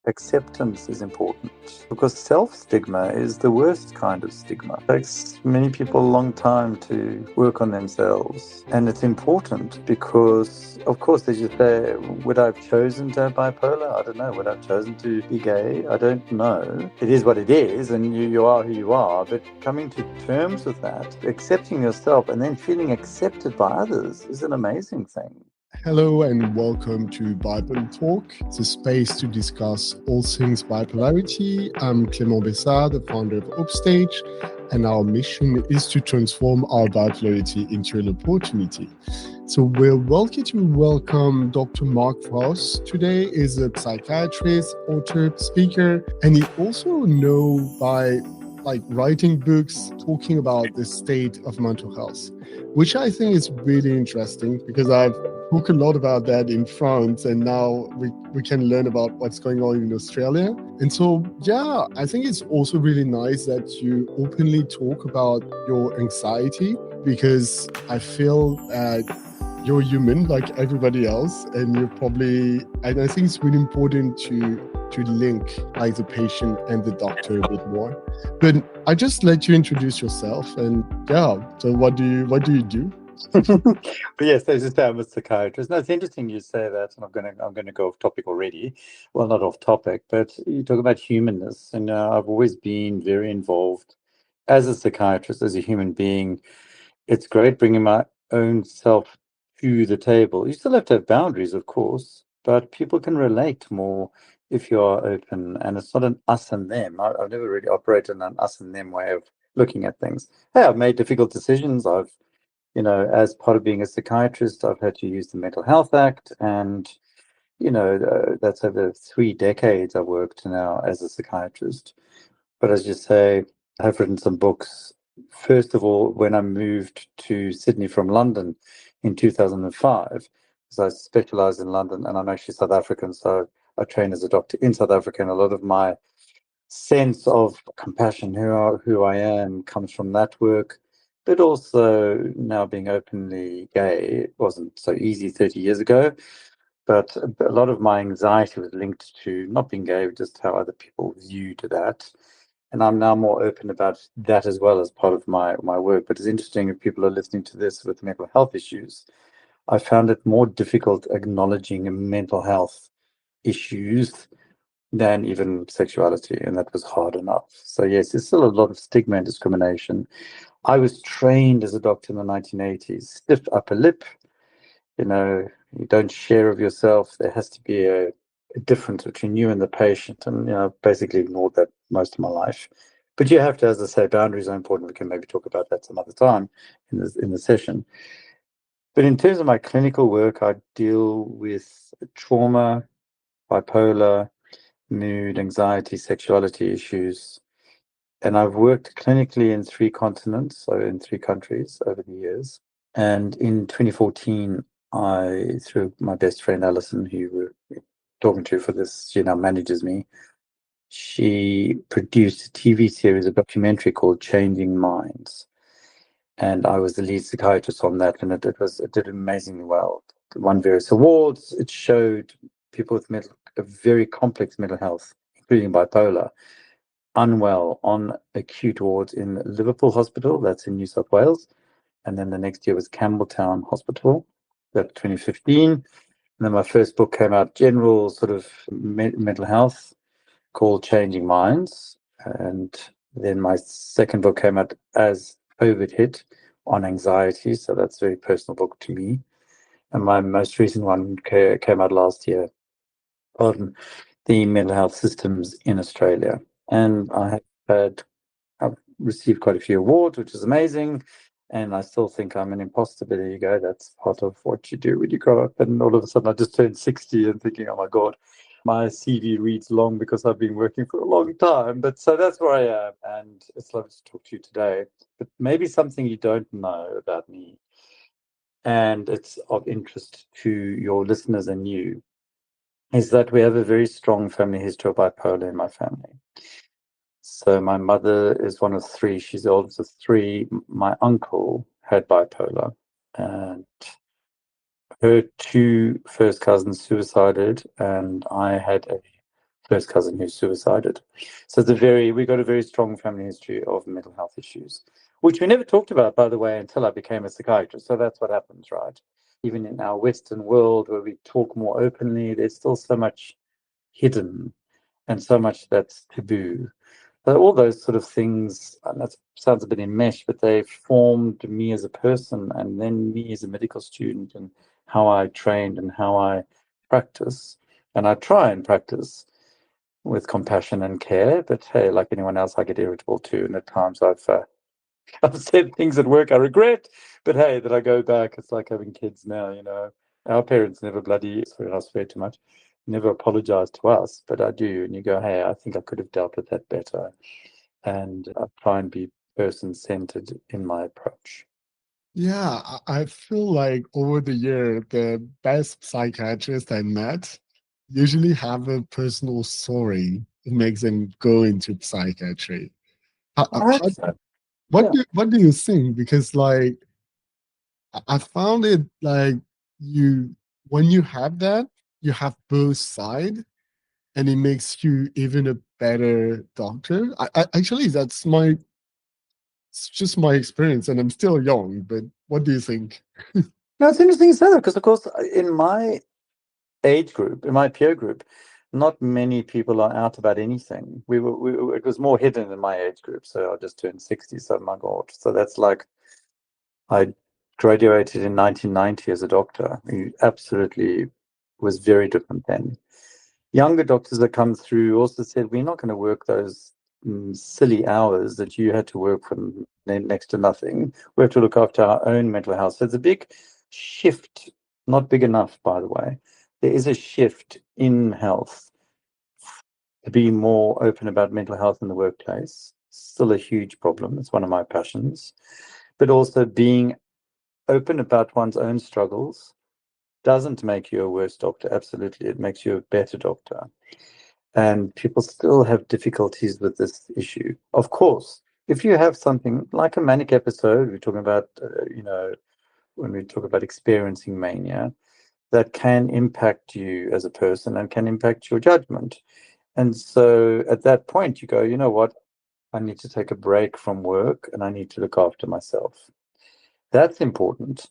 acceptance is important because self-stigma is the worst kind of stigma. It takes many people a long time to work on themselves. And it's important because, of course, as you say, would I have chosen to have bipolar? I don't know. Would I have chosen to be gay? I don't know. It is what it is, and you are who you are. But coming to terms with that, accepting yourself and then feeling accepted by others is an amazing thing. Hello and welcome to Bipolar Talk. It's a space to discuss all things bipolarity. I'm Clément Bessard, the founder of Upstage, and our mission is to transform our bipolarity into an opportunity. So we're lucky to welcome Dr. Mark Ross. Today is a psychiatrist, author, speaker, and he also known by writing books talking about the state of mental health, which I think is really interesting because I've talked a lot about that in France, and now we can learn about what's going on in Australia. And so, yeah, I think it's also really nice that you openly talk about your anxiety, because I feel that you're human like everybody else, and I think it's really important to link like the patient and the doctor a bit more. But I just let you introduce yourself, and yeah, so what do you do? But yes, as you say, I'm a psychiatrist. No, it's interesting you say that, and I'm gonna go off topic already. Well, not off topic, but you talk about humanness, and I've always been very involved as a psychiatrist, as a human being. It's great bringing my own self to the table. You still have to have boundaries, of course, but people can relate more if you are open, and it's not an us and them. I've never really operated in an us and them way of looking at things. Hey, I've made difficult decisions. As part of being a psychiatrist, I've had to use the Mental Health Act, and, that's over 3 decades I've worked now as a psychiatrist. But as you say, I've written some books. First of all, when I moved to Sydney from London in 2005, because I specialize in London, and I'm actually South African, so I train as a doctor in South Africa, and a lot of my sense of compassion, who I am, comes from that work. But also now being openly gay, it wasn't so easy 30 years ago. But a lot of my anxiety was linked to not being gay, just how other people viewed that. And I'm now more open about that as well as part of my work. But it's interesting if people are listening to this with mental health issues. I found it more difficult acknowledging mental health issues than even sexuality, and that was hard enough. So yes, there's still a lot of stigma and discrimination. I was trained as a doctor in the 1980s. Stiff upper lip, you don't share of yourself. There has to be a difference between you and the patient, and basically ignored that most of my life. But you have to, as I say, boundaries are important. We can maybe talk about that some other time in the session. But in terms of my clinical work, I deal with trauma, bipolar, mood, anxiety, sexuality issues. And I've worked clinically in 3 continents, so in 3 countries over the years. And in 2014, through my best friend Alison, who we're talking to for this, she now manages me, she produced a TV series, a documentary called Changing Minds. And I was the lead psychiatrist on that, and it did amazingly well. It won various awards. It showed people with a very complex mental health, including bipolar, unwell on acute wards in Liverpool Hospital, that's in New South Wales. And then the next year was Campbelltown Hospital, that's 2015. And then my first book came out, general sort of mental health, called Changing Minds. And then my second book came out as COVID hit, on anxiety. So that's a very personal book to me. And my most recent one came out last year on the mental health systems in Australia. And I've received quite a few awards, which is amazing. And I still think I'm an imposter, but there you go. That's part of what you do when you grow up. And all of a sudden I just turned 60 and thinking, oh my God, my CV reads long because I've been working for a long time. But so that's where I am. And it's lovely to talk to you today. But maybe something you don't know about me, and it's of interest to your listeners and you, is that we have a very strong family history of bipolar in my family. So my mother is one of 3. She's the oldest of 3. My uncle had bipolar, and her 2 first cousins suicided, and I had a first cousin who suicided. So we got a very strong family history of mental health issues, which we never talked about, by the way, until I became a psychiatrist. So that's what happens, right? Even in our Western world where we talk more openly, there's still so much hidden and so much that's taboo. So all those sort of things, and that sounds a bit enmeshed, but they formed me as a person and then me as a medical student and how I trained and how I practice. And I try and practice with compassion and care, but hey, like anyone else, I get irritable too. And at times I've said things at work I regret, but hey, that I go back, it's like having kids now, you know. Our parents never sorry, I swear too much, never apologize to us, but I do. And you go, hey, I think I could have dealt with that better. And I try and be person-centered in my approach. Yeah, I feel like over the year, the best psychiatrists I met usually have a personal story that makes them go into psychiatry. How, I how, hope so. Yeah. what do you think? Because like I found it like you when you have that, you have both sides, and it makes you even a better doctor. Actually, it's just my experience, and I'm still young. But what do you think? No, it's interesting you say that because, of course, in my age group, in my peer group, not many people are out about anything. It was more hidden in my age group. So I just turned 60, so my God. So that's like I graduated in 1990 as a doctor. It absolutely was very different then. Younger doctors that come through also said, we're not going to work those silly hours that you had to work for next to nothing. We have to look after our own mental health. So it's a big shift, not big enough, by the way. There is a shift in health to be more open about mental health in the workplace. Still a huge problem. It's one of my passions. But also being open about one's own struggles doesn't make you a worse doctor. Absolutely. It makes you a better doctor. And people still have difficulties with this issue. Of course, if you have something like a manic episode, we're talking about, when we talk about experiencing mania, that can impact you as a person and can impact your judgment. And so at that point, you go, you know what? I need to take a break from work and I need to look after myself. That's important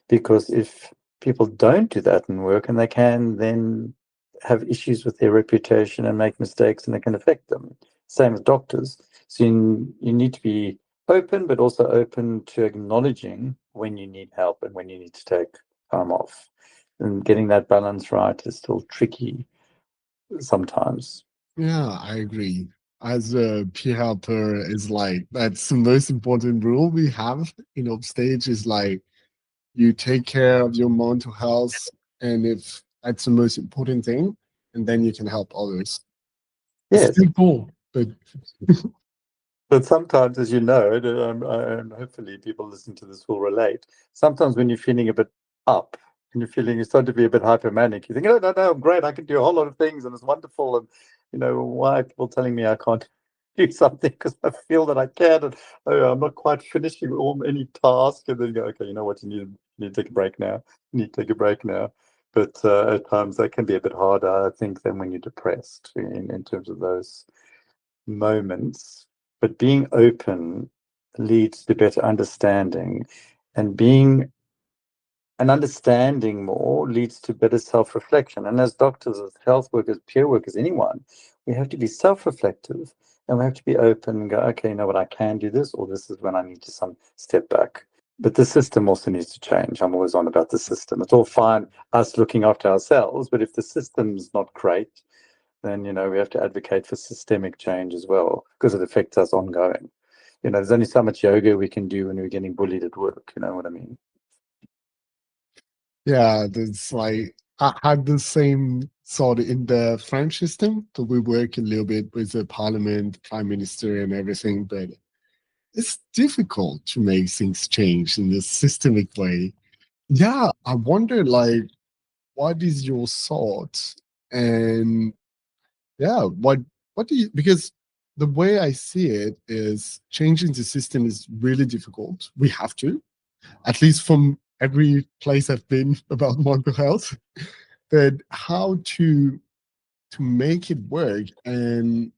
because if people don't do that in work and they can then have issues with their reputation and make mistakes and it can affect them. Same as doctors. So you need to be open, but also open to acknowledging when you need help and when you need to take time off. And getting that balance right is still tricky sometimes. Yeah, I agree. As a peer helper, is like that's the most important rule we have in upstage is like you take care of your mental health, and if that's the most important thing, and then you can help others. It's Yes. simple, but But sometimes, as you know, and hopefully people listening to this will relate, sometimes when you're feeling a bit up and you're starting to be a bit hypomanic, you think, oh, no, no, I'm great. I can do a whole lot of things and it's wonderful. And, why are people telling me I can't do something because I feel that I can and I'm not quite finishing any task. And then you go, okay, you know what? You need to take a break now. You need to take a break now. But at times that can be a bit harder, I think, than when you're depressed in terms of those moments, but being open leads to better understanding, and being and understanding more leads to better self-reflection. And as doctors, as health workers, peer workers, anyone, we have to be self-reflective and we have to be open and go, okay, you know what, I can do this, or this is when I need to some step back. But the system also needs to change. I'm always on about the system. It's all fine us looking after ourselves, but if the system's not great, then we have to advocate for systemic change as well because it affects us ongoing. There's only so much yoga we can do when we're getting bullied at work. You know what I mean? yeah, it's like I had the same sort in the French system. So we work a little bit with the parliament, prime minister, and everything, but it's difficult to make things change in this systemic way. Yeah, I wonder, like, what is your thought? And yeah, what do you because the way I see it is changing the system is really difficult. We have to, at least from every place I've been about mental health. But how to to make it work. And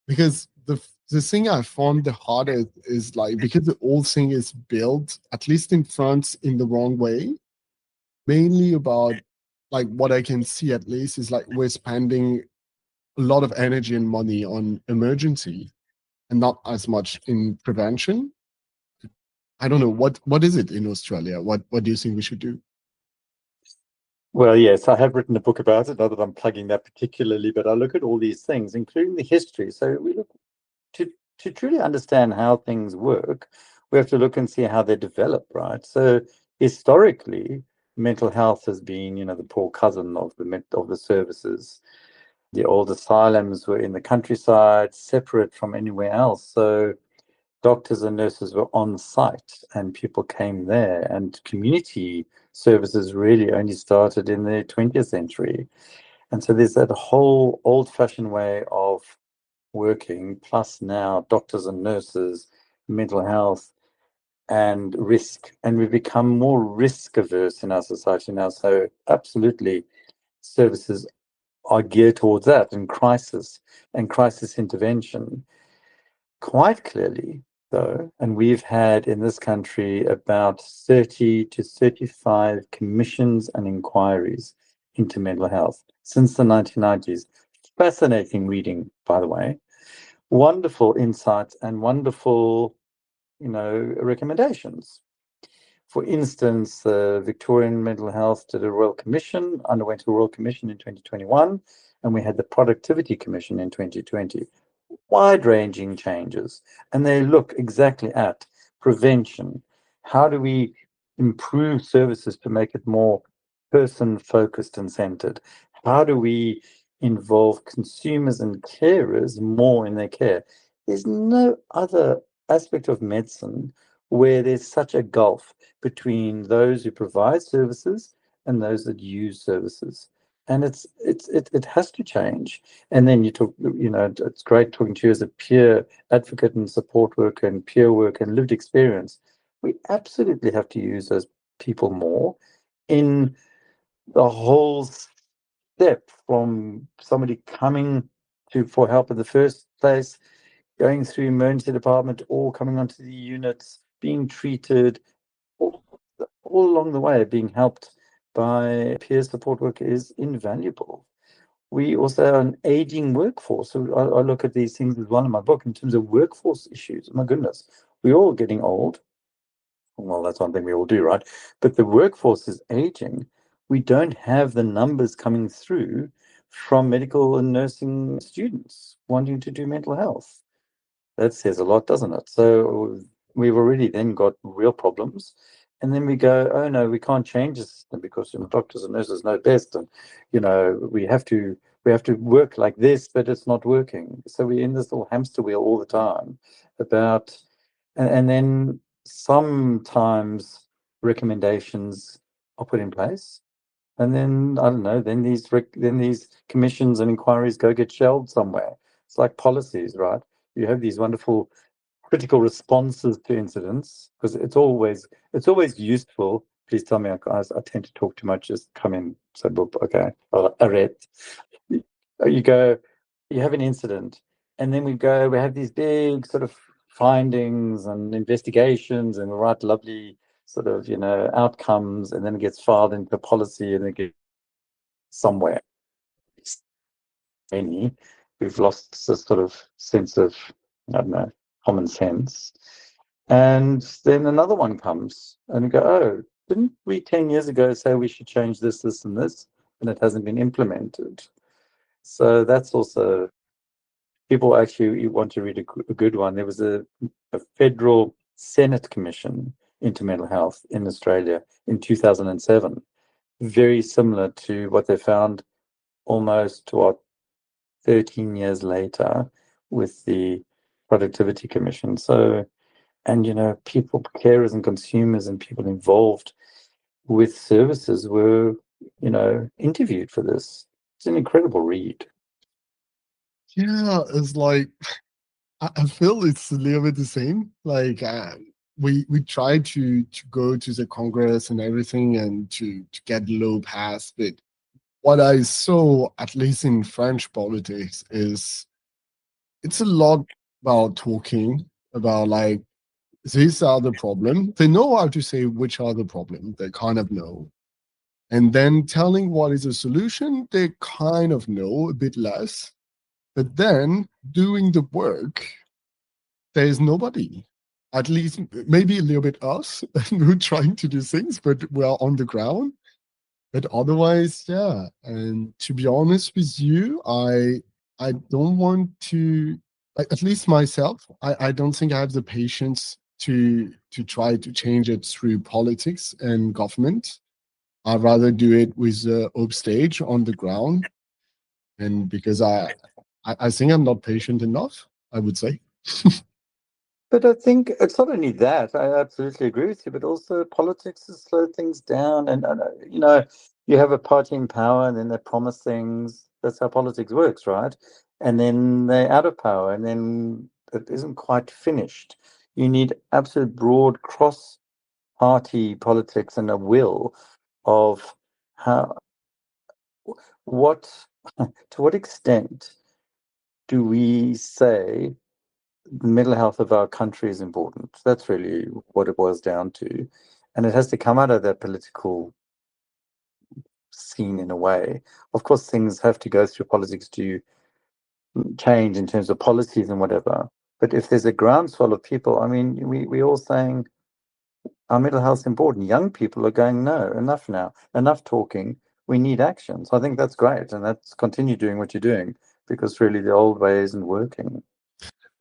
because the thing I found the hardest is like, because the whole thing is built, at least in France, in the wrong way, mainly about, like, what I can see at least is like we're spending a lot of energy and money on emergency and not as much in prevention. I don't know what is it in Australia? What do you think we should do? Well, yes, I have written a book about it, not that I'm plugging that particularly, but I look at all these things, including the history. So we look to truly understand how things work, we have to look and see how they develop, right? So historically, mental health has been, the poor cousin of the services. The old asylums were in the countryside, separate from anywhere else. So doctors and nurses were on site and people came there. And community services really only started in the 20th century. And so there's that whole old-fashioned way of working, plus now doctors and nurses, mental health, and risk. And we've become more risk averse in our society now. So absolutely, services are geared towards that and crisis intervention. Quite clearly, though, and we've had in this country about 30 to 35 commissions and inquiries into mental health since the 1990s. Fascinating reading, by the way. Wonderful insights and wonderful, recommendations. For instance, the Victorian Mental Health did a Royal Commission, underwent a Royal Commission in 2021, and we had the Productivity Commission in 2020. Wide-ranging changes, and they look exactly at prevention. How do we improve services to make it more person-focused and centered? How do we involve consumers and carers more in their care? There's no other aspect of medicine where there's such a gulf between those who provide services and those that use services. And it has to change. And then you talk, it's great talking to you as a peer advocate and support worker and peer work and lived experience. We absolutely have to use those people more in the whole step, from somebody coming for help in the first place, going through emergency department, or coming onto the units, being treated, all, all along the way, being helped by peer support work is invaluable. We also have an aging workforce. So I look at these things as well in my book in terms of workforce issues. My goodness, we're all getting old. Well, that's one thing we all do, right? But the workforce is aging. We don't have the numbers coming through from medical and nursing students wanting to do mental health. That says a lot, doesn't it? So we've already then got real problems. And then we go, oh no, we can't change the system because doctors and nurses know best, and we have to work like this, but it's not working. So we're in this little hamster wheel all the time about, and then sometimes recommendations are put in place, and then I don't know, then these commissions and inquiries go get shelved somewhere. It's like policies, right? You have these wonderful critical responses to incidents, because it's always useful. Please tell me, guys, I tend to talk too much. Just come in. So, okay, arrête. You go, you have an incident, and then we have these big sort of findings and investigations, and we write lovely sort of outcomes, and then it gets filed into policy, and it gets somewhere. Any, we've lost this sort of sense of, I don't know, common sense. And then another one comes, and we go, oh, didn't we 10 years ago say we should change this, this, and this? And it hasn't been implemented. So that's also, people actually want to read a good one. There was a federal Senate commission into mental health in Australia in 2007, very similar to what they found almost, 13 years later with the Productivity Commission. So, and people, carers and consumers and people involved with services were, interviewed for this. It's an incredible read. Yeah, it's like I feel it's a little bit the same. Like we tried to go to the Congress and everything and to get the law passed, but what I saw, at least in French politics, is it's a lot about talking about like these are the problem. They know how to say which are the problem. They kind of know. And then telling what is a solution, they kind of know a bit less. But then doing the work, there is nobody. At least maybe a little bit us who trying to do things, but we're on the ground. But otherwise, yeah. And to be honest with you, I don't want to, at least myself, I don't think I have the patience to try to change it through politics and government. I'd rather do it with the upstage on the ground. And because I think I'm not patient enough, I would say. But I think it's not only that, I absolutely agree with you, but also politics has slowed things down. And you know, you have a party in power and then they promise things. That's how politics works, right? And then they're out of power and then it isn't quite finished. You need absolute broad cross-party politics and a will of how, what, to what extent do we say the mental health of our country is important. That's really what it boils down to. And it has to come out of that political scene in a way. Of course, things have to go through politics to change in terms of policies and whatever. But if there's a groundswell of people, I mean, we're all saying our mental health is important. Young people are going, no, enough now, enough talking. We need action. So I think that's great. And that's continue doing what you're doing because really the old way isn't working.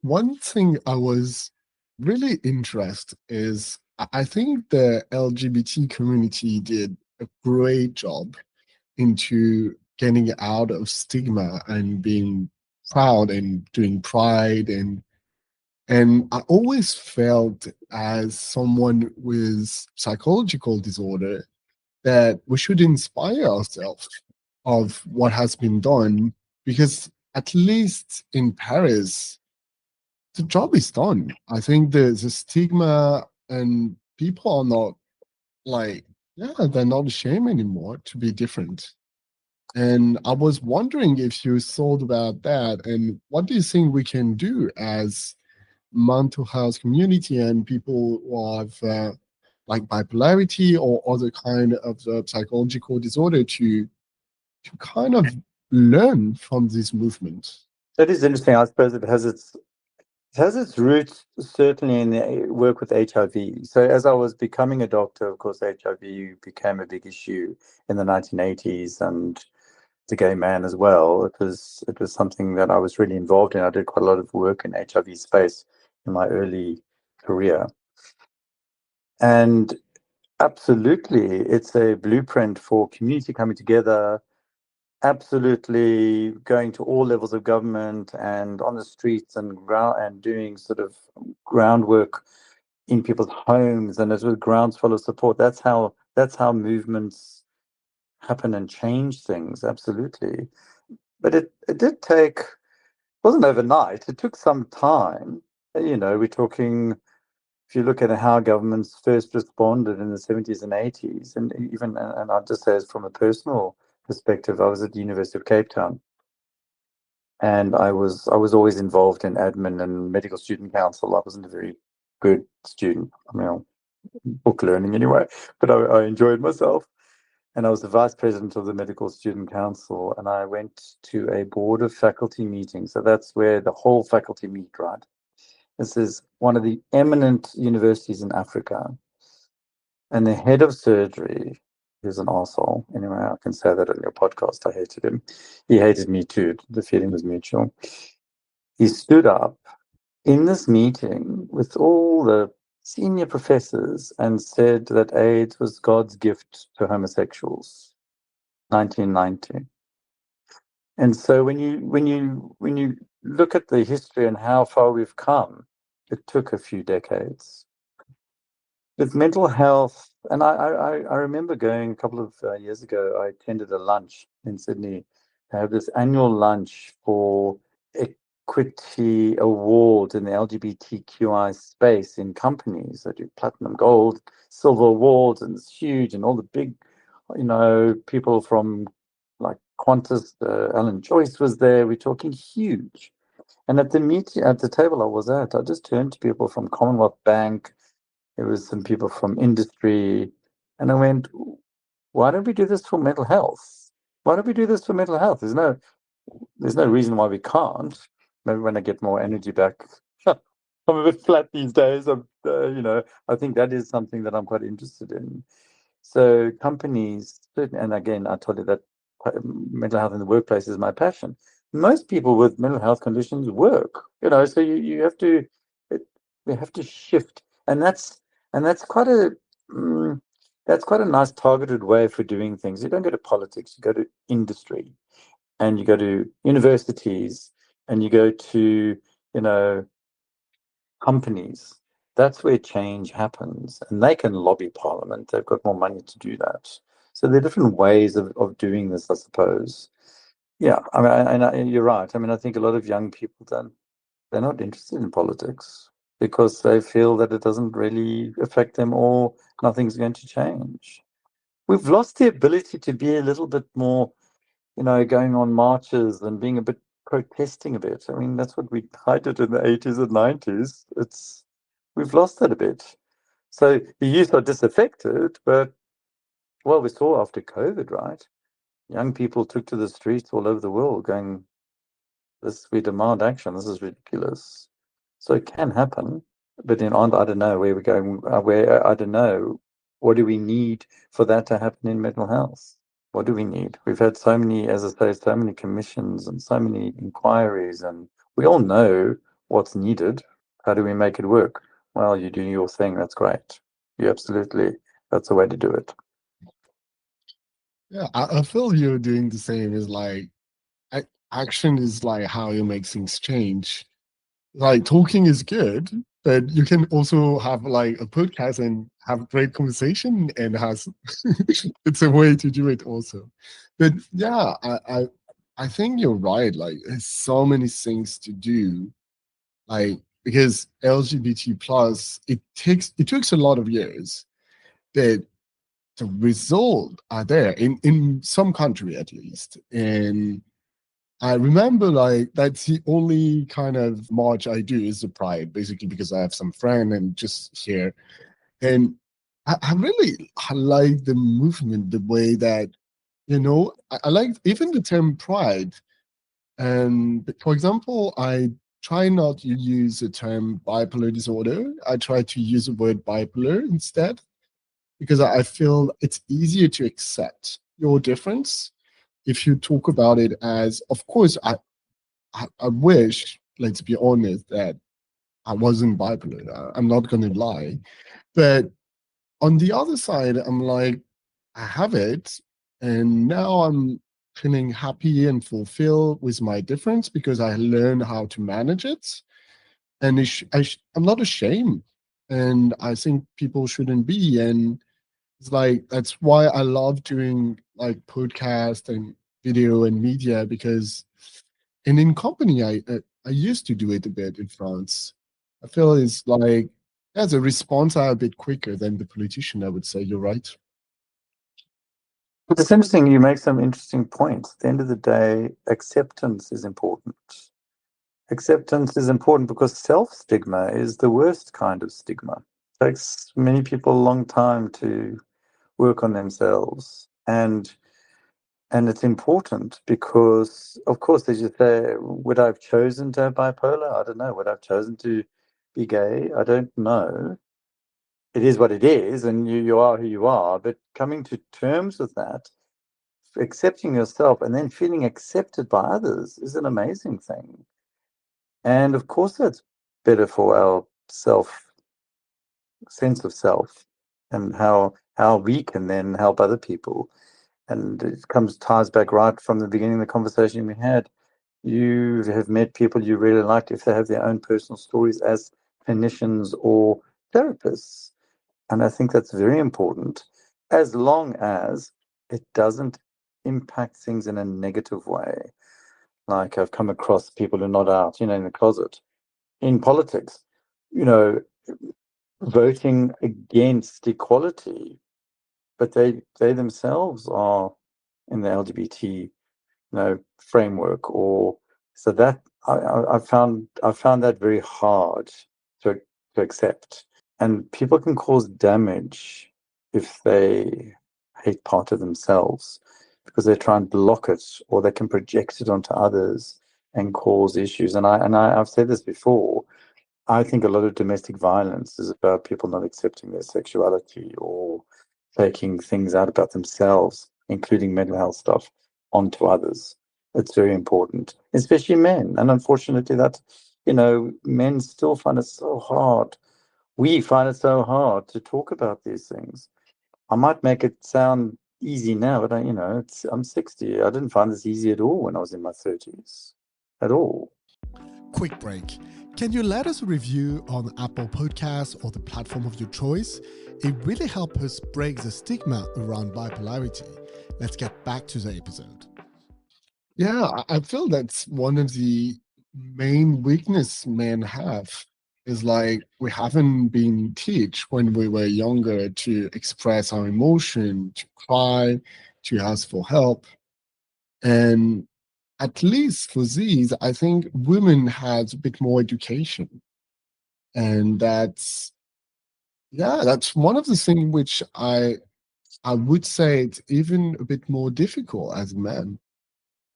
One thing I was really interested is I think the LGBT community did a great job into getting out of stigma and being proud and doing pride and I always felt as someone with psychological disorder that we should inspire ourselves of what has been done because at least in Paris the job is done. I think the stigma and people are not like, yeah, they're not ashamed anymore to be different. And I was wondering if you thought about that and what do you think we can do as mental health community and people who have like bipolarity or other kind of psychological disorder to kind of learn from this movement? That is interesting. I suppose it has its roots certainly in the work with HIV. So as I was becoming a doctor, of course, HIV became a big issue in the 1980s, and the gay man as well. It was something that I was really involved in. I did quite a lot of work in HIV space in my early career, and absolutely, it's a blueprint for community coming together. Absolutely, going to all levels of government and on the streets and doing sort of groundwork in people's homes, and as with groundswell of support. That's how movements happen and change things. Absolutely, but it did take. Wasn't overnight. It took some time. We're talking. If you look at how governments first responded in the 70s and 80s, and even and I'll just say as from a personal perspective, I was at the University of Cape Town, and I was always involved in admin and medical student council. I wasn't a very good student. I mean, book learning anyway, but I enjoyed myself. And I was the vice president of the medical student council, and I went to a board of faculty meeting. So that's where the whole faculty meet, right? This is one of the eminent universities in Africa, and the head of surgery, who's an arsehole. Anyway, I can say that on your podcast. I hated him. He hated me too. The feeling was mutual. He stood up in this meeting with all the senior professors and said that AIDS was God's gift to homosexuals, 1990. And so when you look at the history and how far we've come, it took a few decades. With mental health, and I remember going a couple of years ago, I attended a lunch in Sydney. They have this annual lunch for equity awards in the LGBTQI space in companies. They do platinum, gold, silver awards, and it's huge, and all the big, people from like Qantas, Alan Joyce was there. We're talking huge. And at the table I was at, I just turned to people from Commonwealth Bank. There was some people from industry, and I went, "Why don't we do this for mental health? Why don't we do this for mental health? There's no reason why we can't. Maybe when I get more energy back, I'm a bit flat these days. I think that is something that I'm quite interested in. So companies, and again, I told you that mental health in the workplace is my passion. Most people with mental health conditions work, so you have to, we have to shift, and that's quite a that's quite a nice targeted way for doing things. You don't go to politics, you go to industry, and you go to universities, and you go to, companies. That's where change happens, and they can lobby Parliament. They've got more money to do that. So there are different ways of doing this, I suppose. Yeah, I mean, and you're right. I mean, I think a lot of young people they're not interested in politics because they feel that it doesn't really affect them or nothing's going to change. We've lost the ability to be a little bit more, going on marches and being a bit protesting a bit. I mean, that's what I did in the 80s and 90s. We've lost that a bit. So the youth are disaffected, but well, we saw after COVID, right? Young people took to the streets all over the world going, we demand action. This is ridiculous. So it can happen, but I don't know where we're going. I don't know. What do we need for that to happen in mental health? What do we need? We've had so many, as I say, so many commissions and so many inquiries, and we all know what's needed. How do we make it work? Well, you do your thing. That's great. That's the way to do it. Yeah, I feel you're doing the same. Is like action is like how you make things change. Like talking is good, but you can also have like a podcast and have great conversation and has it's a way to do it also. But yeah, I think you're right. Like there's so many things to do. Like because LGBT plus it takes a lot of years, but the result are there in some country at least. And I remember like that's the only kind of march I do is the Pride, basically because I have some friend and just here. And I really I like the movement, the way that, I like even the term Pride. And for example, I try not to use the term bipolar disorder. I try to use the word bipolar instead because I feel it's easier to accept your difference if you talk about it as, of course, I wish, let's be honest, that I wasn't bipolar. I'm not going to lie. But on the other side, I'm like, I have it. And now I'm feeling happy and fulfilled with my difference because I learned how to manage it. And I'm not ashamed. And I think people shouldn't be. And it's like, that's why I love doing like podcast and video and media because and in company, I used to do it a bit in France. I feel it's like as a response are a bit quicker than the politician. I would say you're right. It's interesting. You make some interesting points. At the end of the day, acceptance is important. Acceptance is important because self-stigma is the worst kind of stigma. It takes many people a long time to work on themselves. And it's important because, of course, as you say, would I have chosen to have bipolar? I don't know. Would I have chosen to be gay? I don't know. It is what it is, and you are who you are. But coming to terms with that, accepting yourself and then feeling accepted by others is an amazing thing. And of course, that's better for our sense of self and how we can then help other people. And it ties back right from the beginning of the conversation we had. You have met people you really like if they have their own personal stories as clinicians or therapists. And I think that's very important, as long as it doesn't impact things in a negative way. Like I've come across people who are not out, in the closet. In politics, you know, voting against equality, but they themselves are in the LGBT framework, or so that I found that very hard to accept. And people can cause damage if they hate part of themselves because they try and block it, or they can project it onto others and cause issues. And I've said this before. I think a lot of domestic violence is about people not accepting their sexuality or taking things out about themselves, including mental health stuff, onto others. It's very important, especially men. And unfortunately, men still find it so hard. We find it so hard to talk about these things. I might make it sound easy now, but I'm 60. I didn't find this easy at all when I was in my 30s, at all. Quick break. Can you let us a review on Apple Podcasts or the platform of your choice? It really helps us break the stigma around bipolarity. Let's get back to the episode. Yeah, I feel that's one of the main weakness men have is like we haven't been taught when we were younger to express our emotion, to cry, to ask for help. And at least for these, I think women had a bit more education. And that's one of the things which I would say it's even a bit more difficult as a man.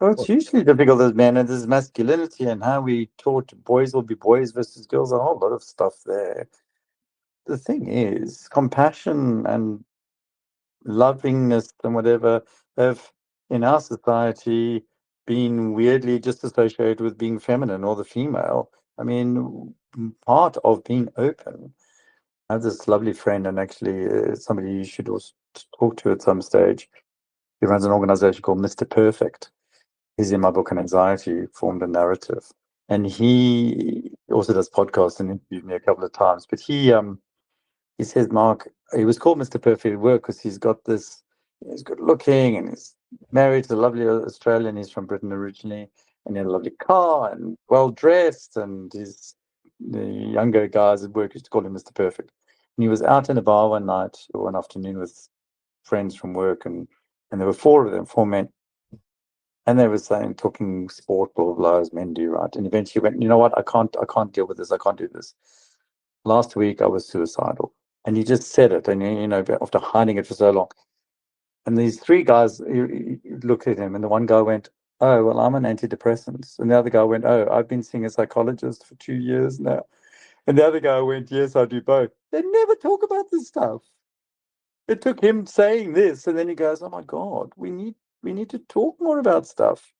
Well, it's hugely difficult as men, and there's masculinity and how we taught boys will be boys versus girls, a whole lot of stuff there. The thing is, compassion and lovingness and whatever have, in our society, been weirdly just associated with being feminine or the female. I mean, part of being open. I have this lovely friend, and actually somebody you should also talk to at some stage. He runs an organization called Mr. Perfect. He's in my book on anxiety, formed a narrative. And he also does podcasts and interviewed me a couple of times. But he says, Mark, he was called Mr. Perfect at work because he's good looking, and he's married to a lovely Australian. He's from Britain originally, and he had a lovely car and well dressed. And the younger guys at work used to call him Mr. Perfect. And he was out in a bar one night or one afternoon with friends from work, and there were four of them, four men. And they were talking sport, blah, blah, blah, as men do, right? And eventually went, you know what? I can't deal with this. I can't do this. Last week I was suicidal. And he just said it, and after hiding it for so long. And these three guys looked at him, and the one guy went, "Oh, well, I'm on antidepressants." And the other guy went, "Oh, I've been seeing a psychologist for 2 years now." And the other guy went, "Yes, I do both." They never talk about this stuff. It took him saying this, and then he goes, "Oh my God, we need to talk more about stuff."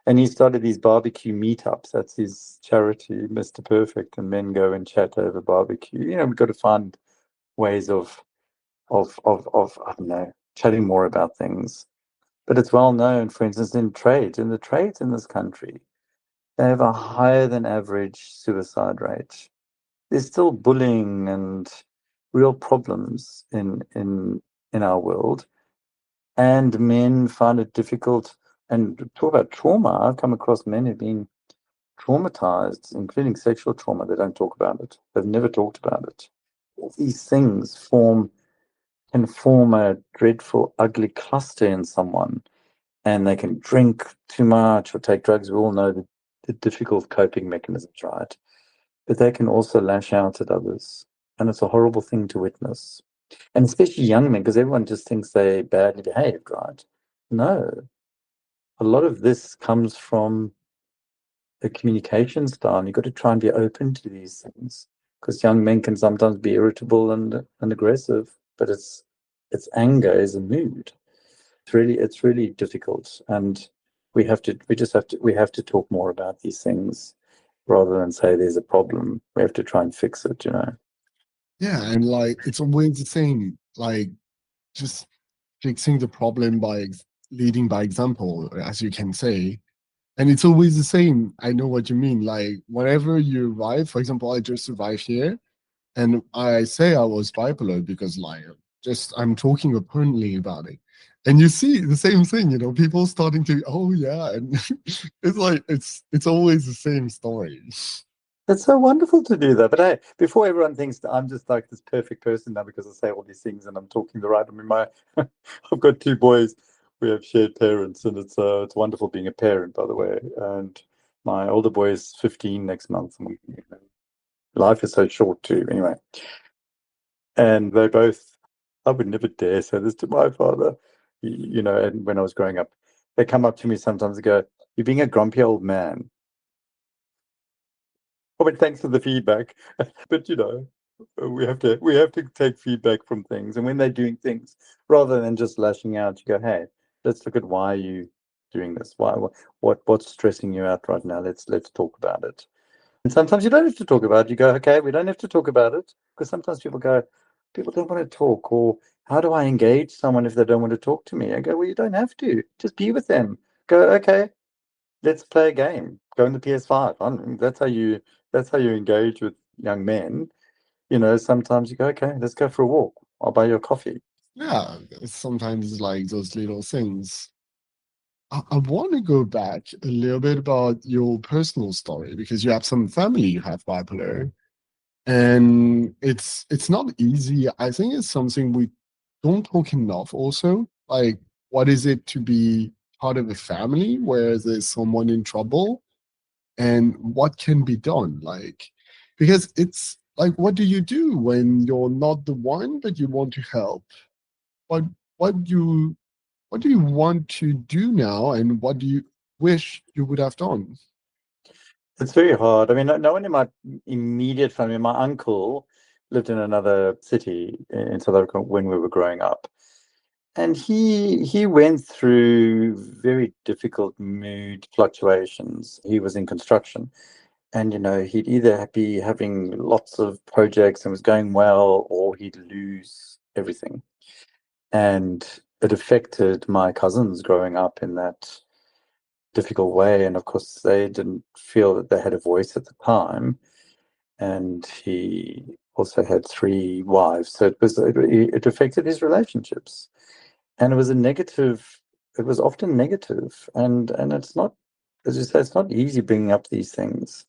And he started these barbecue meetups. That's his charity, Mr. Perfect, and men go and chat over barbecue. We've got to find ways of I don't know, chatting more about things. But it's well known, for instance, in the trades in this country, they have a higher than average suicide rate. There's still bullying and real problems in our world, and men find it difficult. And talk about trauma. I've come across men who've been traumatized, including sexual trauma. They don't talk about it. They've never talked about it. All these things can form a dreadful, ugly cluster in someone, and they can drink too much or take drugs. We all know the difficult coping mechanisms, right? But they can also lash out at others, and it's a horrible thing to witness. And especially young men, because everyone just thinks they badly behaved, right? No, a lot of this comes from the communication style. You've got to try and be open to these things, because young men can sometimes be irritable and aggressive, but it's anger is a mood. It's really difficult, and we have to talk more about these things rather than say there's a problem. We have to try and fix it. Yeah, and like it's always the same, like just fixing the problem by leading by example, as you can say. And it's always the same. I know what you mean. Like whenever you arrive, for example, I just arrived here and I say I was bipolar because like just I'm talking openly about it. And you see the same thing, people starting to, oh yeah, and it's like it's always the same story. It's so wonderful to do that. But hey, before everyone thinks that I'm just like this perfect person now because I say all these things and I'm talking the right. I mean, I've got two boys. we have shared parents, and it's wonderful being a parent, by the way. And my older boy is 15 next month. And, life is so short too, anyway. And they both, I would never dare say this to my father, and when I was growing up, they come up to me sometimes and go, "You're being a grumpy old man." Oh, but thanks for the feedback. But we have to take feedback from things, and when they're doing things, rather than just lashing out, you go, "Hey, let's look at why are you doing this? What's stressing you out right now? Let's talk about it." And sometimes you don't have to talk about it. You go, "Okay, we don't have to talk about it," because sometimes people don't want to talk, or how do I engage someone if they don't want to talk to me? I go, "Well, you don't have to. Just be with them. Go, okay, let's play a game. Go on the PS5. That's how you engage with young men. Sometimes you go, okay, let's go for a walk. I'll buy you a coffee." Yeah, sometimes it's like those little things. I want to go back a little bit about your personal story because you have some family who have bipolar, and it's not easy. I think it's something we don't talk enough. Also, like, what is it to be part of a family where there's someone in trouble, and what can be done? Like, because it's like, what do you do when you're not the one but you want to help? What what do you what do you want to do now, and what do you wish you would have done? It's very hard. I mean, no one in my immediate family, my uncle lived in another city in South Africa when we were growing up. And he went through very difficult mood fluctuations. He was in construction, and he'd either be having lots of projects and was going well, or he'd lose everything. And it affected my cousins growing up in that difficult way. And of course, they didn't feel that they had a voice at the time. And he also had three wives, so it affected his relationships, and it was a negative. It was often negative, and it's not, as you say, it's not easy bringing up these things,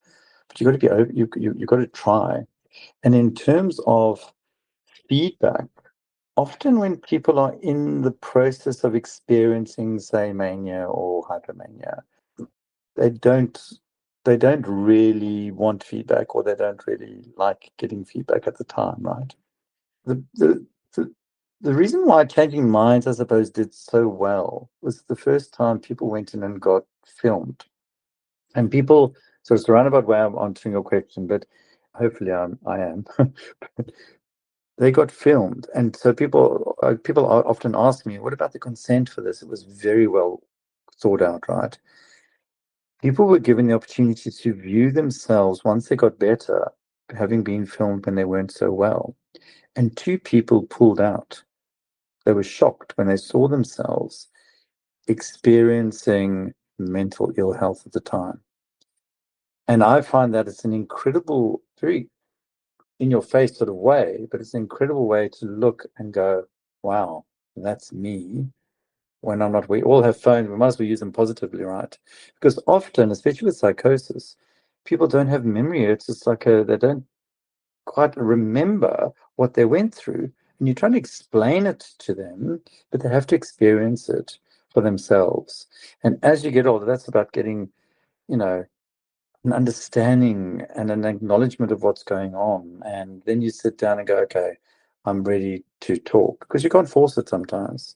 but you got to be you got to try. And in terms of feedback, often when people are in the process of experiencing, say, mania or hypomania, they don't they don't really want feedback, or they don't really like getting feedback at the time, right? The the the, the reason why Changing Minds, I suppose, did so well was the first time people went in and got filmed. And people, so it's a roundabout way of answering your question, but hopefully I am. They got filmed, and so people often ask me, "What about the consent for this?" It was very well thought out, right? People were given the opportunity to view themselves once they got better, having been filmed when they weren't so well. And two people pulled out. They were shocked when they saw themselves experiencing mental ill health at the time. And I find that it's an incredible, very in your face sort of way, but it's an incredible way to look and go, wow, that's me. When I'm not, we all have phones, we might as well use them positively, right? Because often, especially with psychosis, people don't have memory. It's just like they don't quite remember what they went through. And you're trying to explain it to them, but they have to experience it for themselves. And as you get older, that's about getting, you know, an understanding and an acknowledgement of what's going on. And then you sit down and go, okay, I'm ready to talk. Because you can't force it sometimes.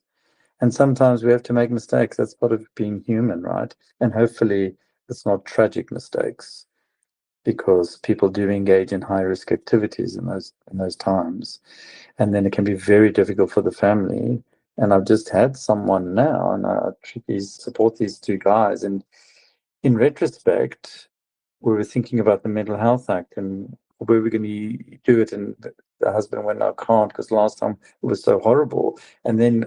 And sometimes we have to make mistakes. That's part of being human, right? And hopefully it's not tragic mistakes, because people do engage in high risk activities in those times. And then it can be very difficult for the family. And I've just had someone now, and I support these two guys. And in retrospect, we were thinking about the Mental Health Act and where we're going to do it. And the husband went, "No, I can't, because last time it was so horrible." And then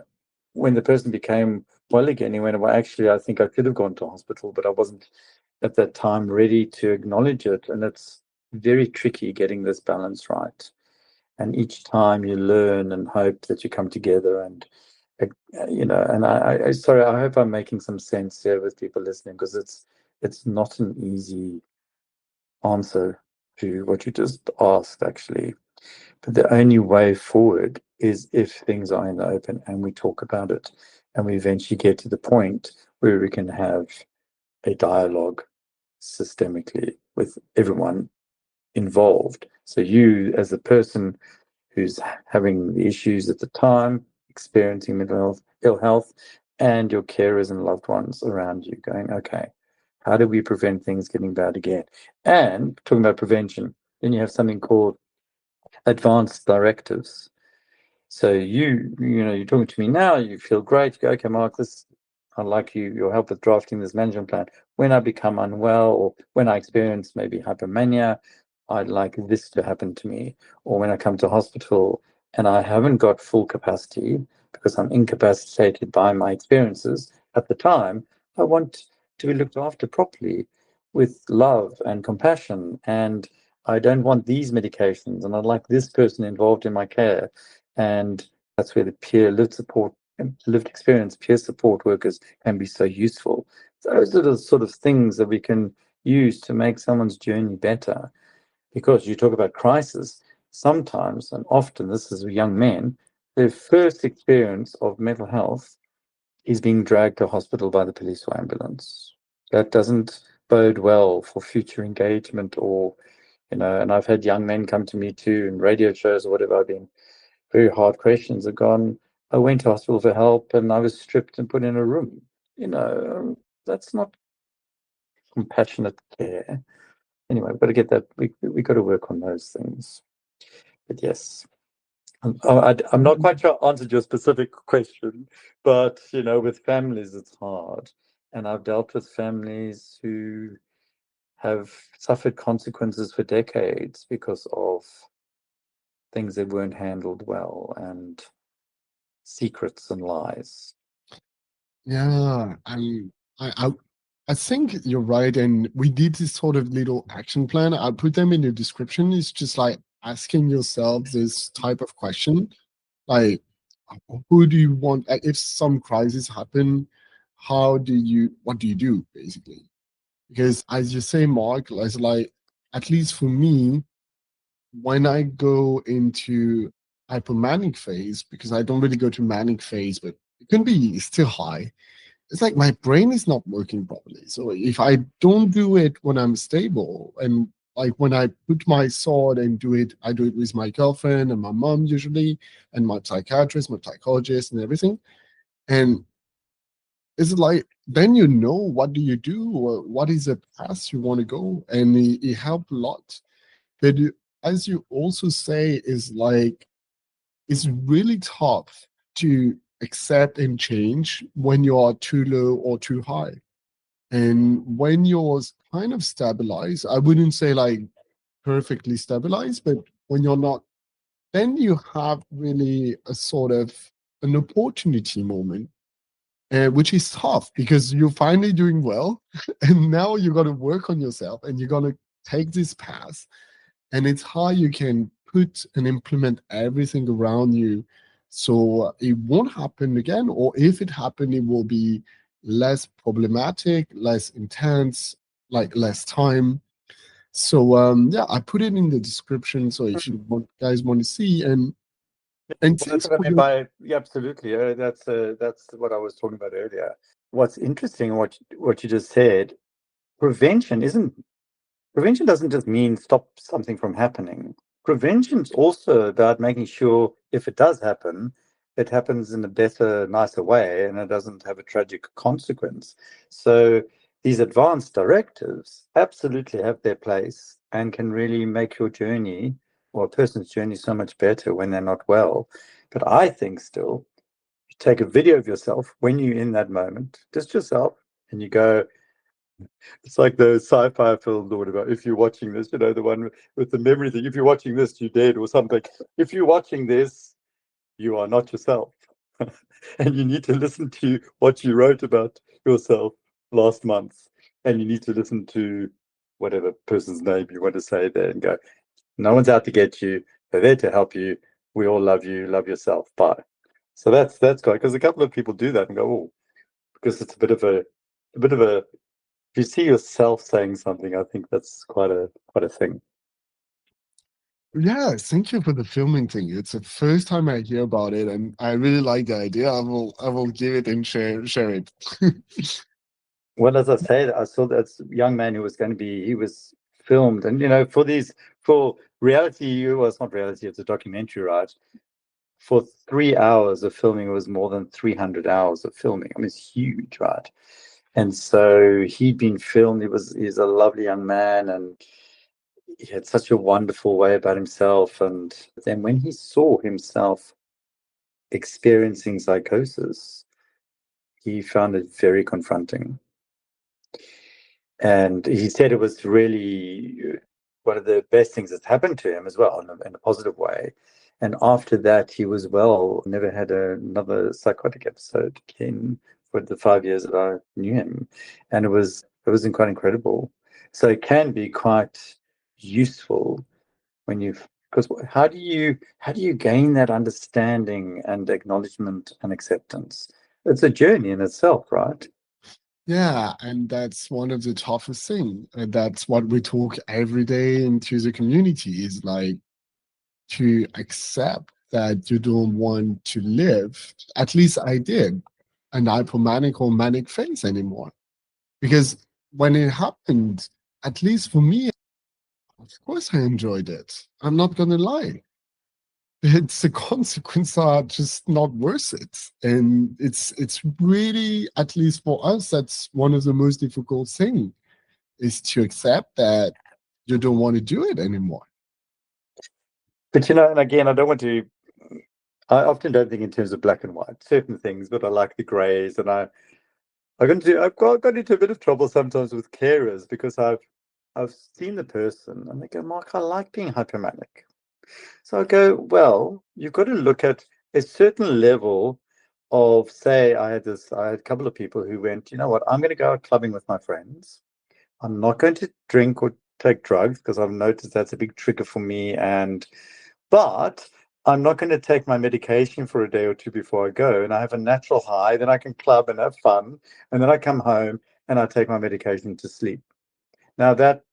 when the person became well again, he went, "Well, actually, I think I could have gone to hospital, but I wasn't at that time ready to acknowledge it." And it's very tricky getting this balance right. And each time you learn and hope that you come together and, and sorry, I hope I'm making some sense here with people listening, because it's not an easy answer to what you just asked, actually. But the only way forward is if things are in the open and we talk about it. and we eventually get to the point where we can have a dialogue systemically with everyone involved. So you, as the person who's having the issues at the time, experiencing mental health, ill health, and your carers and loved ones around you going, okay, how do we prevent things getting bad again? And talking about prevention, then you have something called advanced directives. So you're talking to me now, you feel great, you go, okay, Mark, I'd like your help with drafting this management plan. When I become unwell or when I experience maybe hypomania, I'd like this to happen to me. Or when I come to hospital and I haven't got full capacity because I'm incapacitated by my experiences at the time, I want to be looked after properly with love and compassion. And I don't want these medications, and I'd like this person involved in my care. And that's where the peer lived experience, peer support workers can be so useful. Those are the sort of things that we can use to make someone's journey better. Because you talk about crisis, sometimes and often this is with young men, their first experience of mental health is being dragged to hospital by the police or ambulance. That doesn't bode well for future engagement or, and I've had young men come to me too in radio shows or whatever. I've been very hard questions have gone, I went to hospital for help and I was stripped and put in a room. That's not compassionate care. Anyway, we've got to get that, we got to work on those things. But yes, I'm not quite sure I answered your specific question, but, with families, it's hard. And I've dealt with families who have suffered consequences for decades because of things that weren't handled well and secrets and lies. Yeah, I think you're right, and we did this sort of little action plan. I put them in the description. It's just like asking yourself this type of question, like, who do you want? Like, if some crisis happen, what do you do, basically? Because as you say, Mark, it's like, at least for me, when I go into hypomanic phase, because I don't really go to manic phase, but it can be still high. It's like my brain is not working properly. So if I don't do it when I'm stable, and like when I put my sword and do it, I do it with my girlfriend and my mom usually, and my psychiatrist, my psychologist, and everything. And it's like, then what do you do, or what is the path you want to go, and it helped a lot. But as you also say, is like, it's really tough to accept and change when you are too low or too high. And when you're kind of stabilized, I wouldn't say like perfectly stabilized, but when you're not, then you have really a sort of an opportunity moment, which is tough because you're finally doing well. And now you got to work on yourself and you're going to take this path. And it's how you can put and implement everything around you so it won't happen again. Or if it happened, it will be less problematic, less intense, like less time. So yeah, I put it in the description. So if you guys want to see, and Well, thanks that's what I for meant your by, yeah, absolutely. That's what I was talking about earlier. What's interesting, what you just said, prevention isn't prevention doesn't just mean stop something from happening. Prevention's also about making sure if it does happen, it happens in a better, nicer way and it doesn't have a tragic consequence. So these advanced directives absolutely have their place and can really make your journey or a person's journey so much better when they're not well. But I think still, you take a video of yourself when you're in that moment, just yourself, and you go, it's like those sci-fi films or whatever. If you're watching this, the one with the memory thing, if you're watching this, you're dead or something. If you're watching this, you are not yourself. And you need to listen to what you wrote about yourself last month. And you need to listen to whatever person's name you want to say there and go, no one's out to get you. They're there to help you. We all love you. Love yourself. Bye. So that's great, because a couple of people do that and go, oh, because it's a bit of a if you see yourself saying something, I think that's quite a thing. Yeah, thank you for the filming thing. It's the first time I hear about it, and I really like the idea. I will give it and share it. Well, as I said, I saw that young man who was going to be, he was filmed. And, for reality, well, it's not reality, it's a documentary, right? For 3 hours of filming, it was more than 300 hours of filming. I mean, it's huge, right? And so he'd been filmed. He's a lovely young man, and he had such a wonderful way about himself. And then when he saw himself experiencing psychosis, he found it very confronting. And he said it was really one of the best things that's happened to him as well, in a positive way. And after that, he was well, never had another psychotic episode again for the 5 years that I knew him. And it was quite incredible. So it can be quite useful when you've, because how do you gain that understanding and acknowledgement and acceptance? It's a journey in itself, right? Yeah, and that's one of the toughest things. And that's what we talk every day into the community is like to accept that you don't want to live. At least I did an hypomanic or manic phase anymore. Because when it happened, at least for me, of course I enjoyed it. I'm not gonna lie. It's the consequences are just not worth it. And it's really, at least for us, that's one of the most difficult things is to accept that you don't want to do it anymore. But and again, I don't want to. I often don't think in terms of black and white. Certain things, but I like the greys, and I've got into a bit of trouble sometimes with carers because I've seen the person and they go, Mark, I like being hypomanic. So I go, well, you've got to look at a certain level of, say, I had a couple of people who went, you know what, I'm going to go out clubbing with my friends. I'm not going to drink or take drugs because I've noticed that's a big trigger for me. But I'm not going to take my medication for a day or two before I go. And I have a natural high. Then I can club and have fun. And then I come home and I take my medication to sleep. Now, that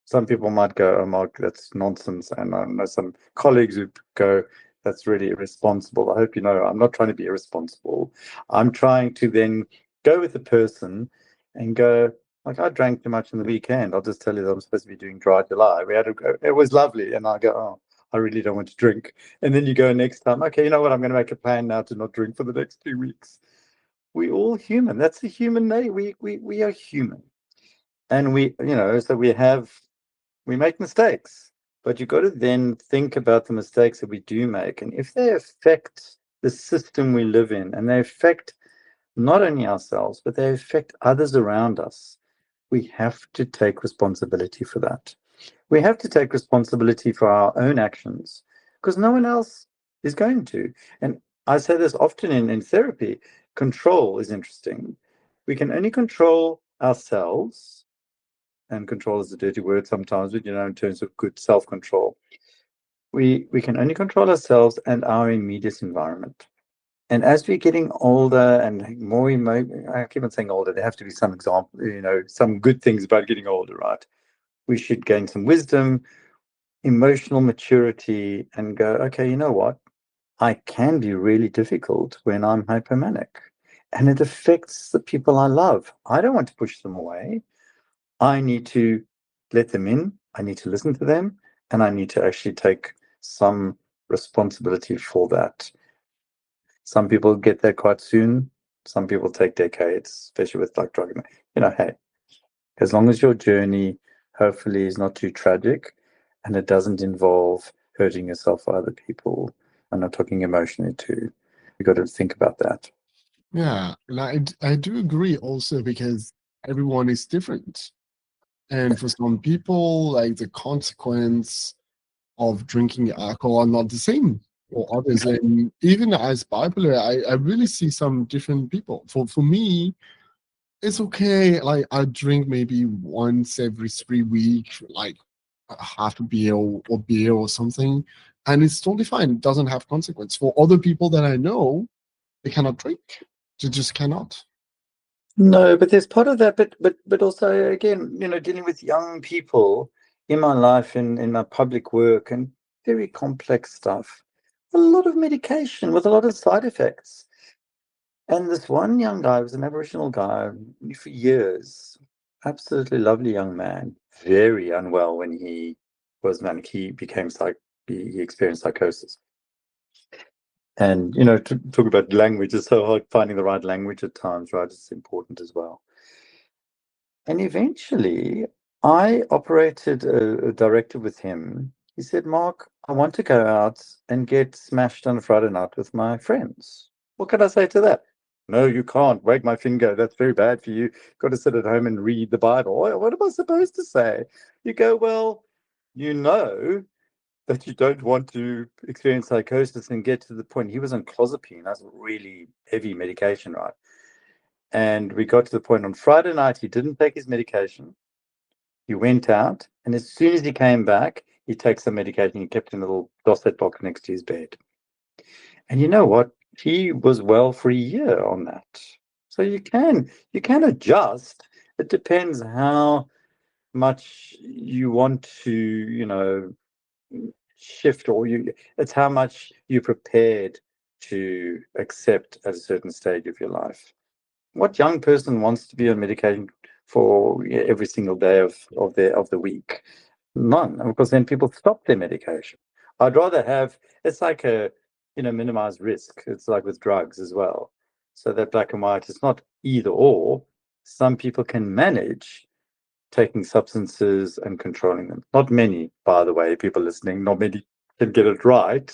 some people might go, oh, Mark, that's nonsense. And I know some colleagues who go, that's really irresponsible. I hope you know I'm not trying to be irresponsible. I'm trying to then go with the person and go, like, I drank too much on the weekend. I'll just tell you that I'm supposed to be doing dry July. It was lovely. And I go, oh, I really don't want to drink. And then you go next time, okay, you know what? I'm going to make a plan now to not drink for the next 2 weeks. We all human. That's a human nature. We are human. And so we make mistakes, but you've got to then think about the mistakes that we do make. And if they affect the system we live in and they affect not only ourselves, but they affect others around us, we have to take responsibility for that. We have to take responsibility for our own actions because no one else is going to. And I say this often in therapy, control is interesting. We can only control ourselves, and control is a dirty word sometimes, but in terms of good self-control, we can only control ourselves and our immediate environment. And as we're getting older and more I keep on saying older, there have to be some example, some good things about getting older, right? We should gain some wisdom, emotional maturity, and go, okay, you know what? I can be really difficult when I'm hypomanic, and it affects the people I love. I don't want to push them away. I need to let them in, I need to listen to them, and I need to actually take some responsibility for that. Some people get there quite soon. Some people take decades, especially with like drug. Hey, as long as your journey hopefully is not too tragic and it doesn't involve hurting yourself or other people, I'm not talking emotionally too. You got to think about that. Yeah, and I do agree also because everyone is different. And for some people, like the consequence of drinking alcohol are not the same for others. And even as bipolar, I really see some different people. For me, it's okay. Like I drink maybe once every 3 weeks, like a half a beer or beer or something, and it's totally fine. It doesn't have consequence. For other people that I know, they cannot drink. They just cannot. No, but there's part of that, but also again, dealing with young people. in my life, in my public work, and very complex stuff, a lot of medication with a lot of side effects. And this one young guy was an Aboriginal guy for years, absolutely lovely young man, very unwell when he was manic. He became he experienced psychosis. And, to talk about language is so hard, finding the right language at times, right? It's important as well. And eventually, I operated a directive with him. He said, Mark, I want to go out and get smashed on a Friday night with my friends. What can I say to that? No, you can't. Wag my finger. That's very bad for you. Got to sit at home and read the Bible. What am I supposed to say? You go, well, you know that you don't want to experience psychosis and get to the point. He was on clozapine. That's really heavy medication, right? And we got to the point on Friday night, he didn't take his medication. He went out, and as soon as he came back, he takes some medication. He kept in a little Dorset box next to his bed. And you know what? He was well for a year on that. So you can adjust. It depends how much you want to, shift, or it's how much you're prepared to accept at a certain stage of your life. What young person wants to be on medication for every single day of the week? None, because then people stop their medication. I'd rather have, it's like minimize risk. It's like with drugs as well. So that black and white, it's not either or. Some people can manage taking substances and controlling them. Not many, by the way, people listening, not many can get it right,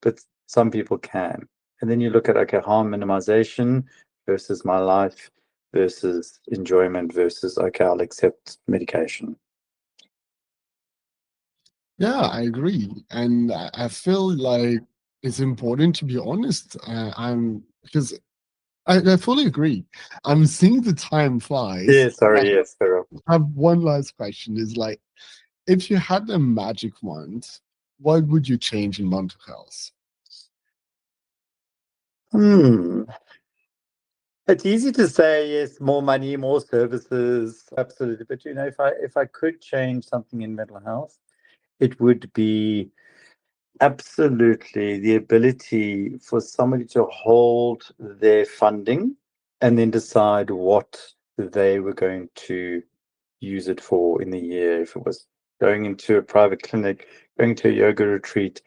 but some people can. And then you look at, okay, harm minimization versus my life versus enjoyment versus, okay, I'll accept medication. Yeah, I agree. And I feel like it's important to be honest. Because I fully agree. I'm seeing the time flies. Yeah, sorry, yes, Pharaoh. I have one last question is like, if you had a magic wand, what would you change in mental health? It's easy to say yes, more money, more services, absolutely. But if I could change something in mental health, it would be absolutely the ability for somebody to hold their funding and then decide what they were going to use it for in the year. If it was going into a private clinic, going to a yoga retreat,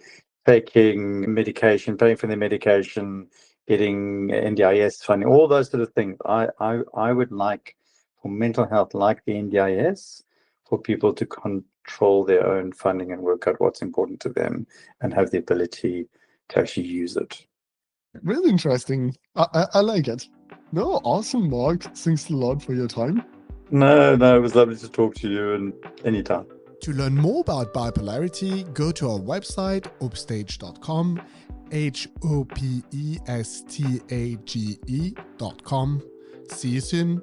taking medication, paying for their medication, getting NDIS funding, all those sort of things. I would like for mental health, like the NDIS, for people to control their own funding and work out what's important to them and have the ability to actually use it. Really interesting. I like it. No, awesome, Mark. Thanks a lot for your time. No, it was lovely to talk to you, and anytime. To learn more about bipolarity, go to our website, upstage.com, HOPESTAGE.com. See you soon.